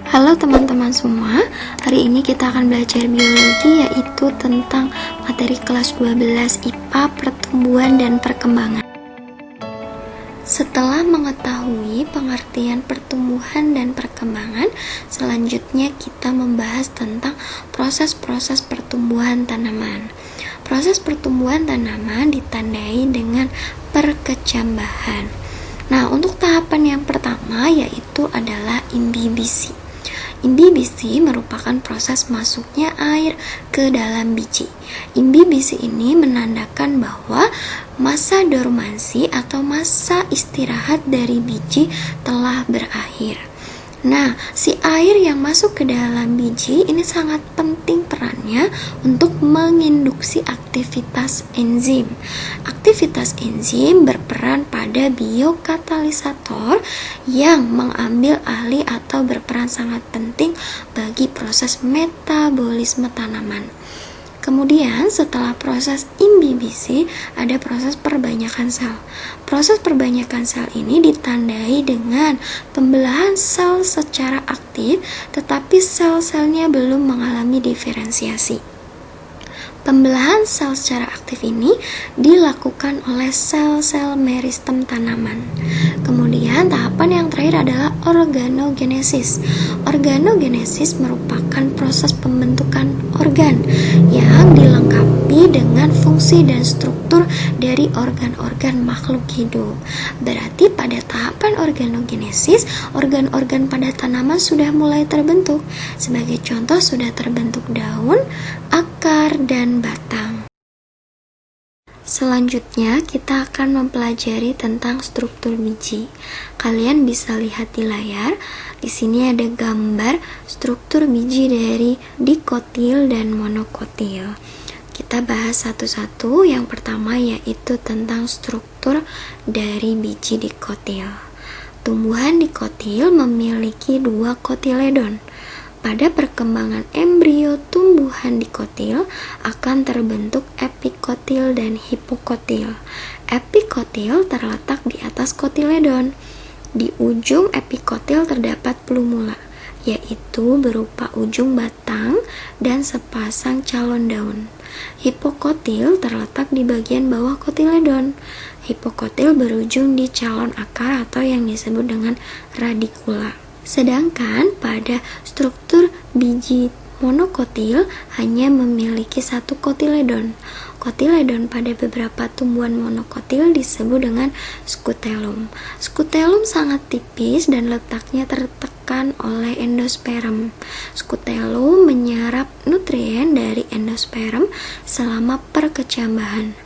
Halo teman-teman semua, hari ini kita akan belajar biologi, yaitu tentang materi kelas 12 IPA pertumbuhan dan perkembangan. Setelah mengetahui pengertian pertumbuhan dan perkembangan, selanjutnya kita membahas tentang proses-proses pertumbuhan tanaman. Proses pertumbuhan tanaman ditandai dengan perkecambahan. Nah, untuk tahapan yang pertama yaitu adalah imbibisi. Imbibisi merupakan proses masuknya air ke dalam biji. Imbibisi ini menandakan bahwa masa dormansi atau masa istirahat dari biji telah berakhir. Nah, si air yang masuk ke dalam biji ini sangat penting perannya untuk menginduksi aktivitas enzim. Aktivitas enzim berperan pada biokatalisator yang mengambil alih atau berperan sangat penting bagi proses metabolisme tanaman. Kemudian setelah proses imbibisi ada proses perbanyakan sel. Proses perbanyakan sel ini ditandai dengan pembelahan sel secara aktif, tetapi sel-selnya belum mengalami diferensiasi. Pembelahan sel secara aktif ini dilakukan oleh sel-sel meristem tanaman. Kemudian tahapan yang terakhir adalah organogenesis. Organogenesis merupakan proses pembentukan organ yang dilengkapi dengan fungsi dan struktur dari organ-organ makhluk hidup. Berarti pada tahapan organogenesis, organ-organ pada tanaman sudah mulai terbentuk. Sebagai contoh sudah terbentuk daun, akar, dan batang. Selanjutnya kita akan mempelajari tentang struktur biji. Kalian bisa lihat di layar. Di sini ada gambar struktur biji dari dikotil dan monokotil. Kita bahas satu-satu. Yang pertama yaitu tentang struktur dari biji dikotil. Tumbuhan dikotil memiliki dua kotiledon. Pada perkembangan embrio tumbuhan dikotil akan terbentuk epikotil dan hipokotil. Epikotil terletak di atas kotiledon. Di ujung epikotil terdapat plumula, yaitu berupa ujung batang dan sepasang calon daun. Hipokotil terletak di bagian bawah kotiledon. Hipokotil berujung di calon akar atau yang disebut dengan radikula. Sedangkan pada struktur biji monokotil hanya memiliki satu kotiledon. Kotiledon pada beberapa tumbuhan monokotil disebut dengan skutelum. Skutelum sangat tipis dan letaknya tertekan oleh endosperm. Skutelum menyerap nutrien dari endosperm selama perkecambahan.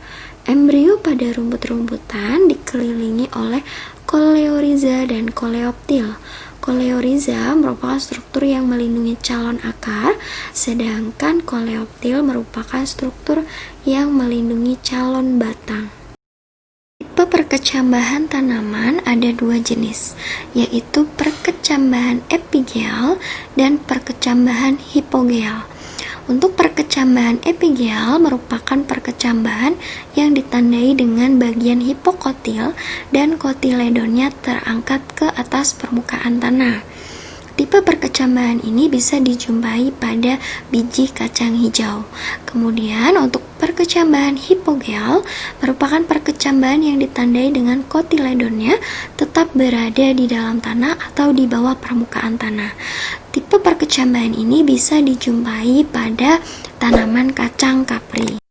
Embrio pada rumput-rumputan dikelilingi oleh koleoriza dan koleoptil. Koleoriza merupakan struktur yang melindungi calon akar, sedangkan koleoptil merupakan struktur yang melindungi calon batang. Tipe perkecambahan tanaman ada dua jenis, yaitu perkecambahan epigel dan perkecambahan hipogel. Untuk perkecambahan epigel merupakan perkecambahan yang ditandai dengan bagian hipokotil dan kotiledonnya terangkat ke atas permukaan tanah. Tipe perkecambahan ini bisa dijumpai pada biji kacang hijau. Kemudian untuk perkecambahan hipogel merupakan perkecambahan yang ditandai dengan kotiledonnya tetap berada di dalam tanah atau di bawah permukaan tanah. Tipe perkecambahan ini bisa dijumpai pada tanaman kacang kapri.